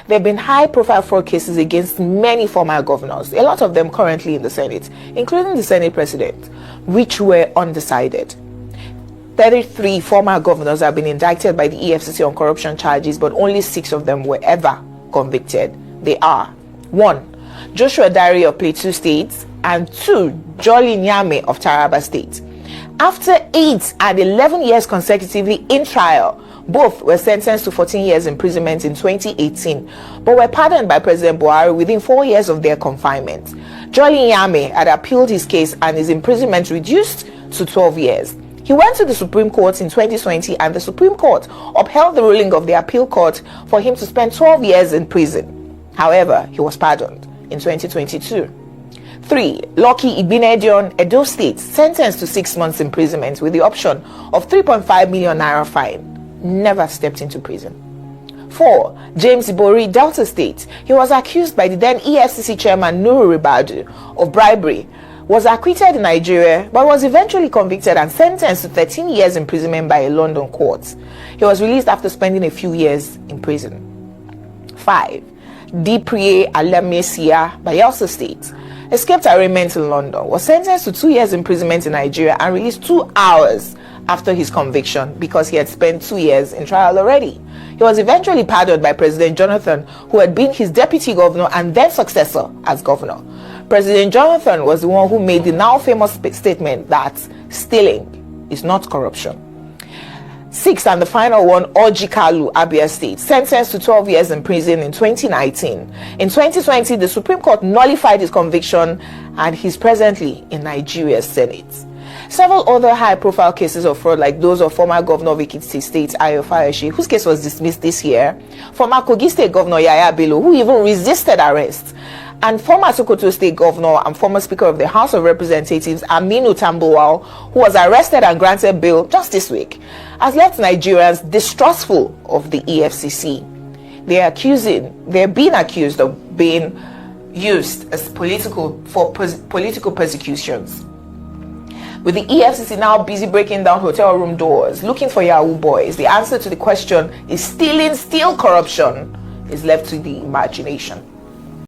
there have been high-profile fraud cases against many former governors, a lot of them currently in the Senate, including the Senate President, which were undecided. 33 former governors have been indicted by the EFCC on corruption charges, but only 6 of them were ever convicted. They are 1. Joshua Dare of Plateau State, and 2. Jolly Nyame of Taraba State. After 8 and 11 years consecutively in trial, both were sentenced to 14 years imprisonment in 2018, but were pardoned by President Buhari within 4 years of their confinement. Jolly Nyame had appealed his case and his imprisonment reduced to 12 years. He went to the Supreme Court in 2020, and the Supreme Court upheld the ruling of the appeal court for him to spend 12 years in prison. However, he was pardoned in 2022. 3. Lucky Ibinedion, Edo State, sentenced to 6 months imprisonment with the option of 3.5 million naira fine. Never stepped into prison. 4. James Ibori, Delta State. He was accused by the then EFCC chairman Nuru Ribadu of bribery, was acquitted in Nigeria, but was eventually convicted and sentenced to 13 years imprisonment by a London court. He was released after spending a few years in prison. 5. Diprie Alamesia, Bayelsa State, escaped arraignment in London, was sentenced to 2 years imprisonment in Nigeria and released 2 hours after his conviction because he had spent 2 years in trial already. He was eventually pardoned by President Jonathan, who had been his deputy governor and then successor as governor. President Jonathan was the one who made the now famous statement that stealing is not corruption. 6th and the final one, Orji Kalu, Abia State, sentenced to 12 years in prison in 2019. In 2020, the Supreme Court nullified his conviction and he's presently in Nigeria's Senate. Several other high-profile cases of fraud, like those of former governor of Ekiti State, Ayo Fayoshi, whose case was dismissed this year, former Kogi State Governor Yaya Bello, who even resisted arrest, and former Sokoto State Governor and former Speaker of the House of Representatives, Aminu Tambuwal, who was arrested and granted bail just this week, has left Nigerians distrustful of the EFCC. They're being accused of being used as political persecutions. With the EFCC now busy breaking down hotel room doors, looking for Yahoo boys, the answer to the question, is stealing still corruption, is left to the imagination.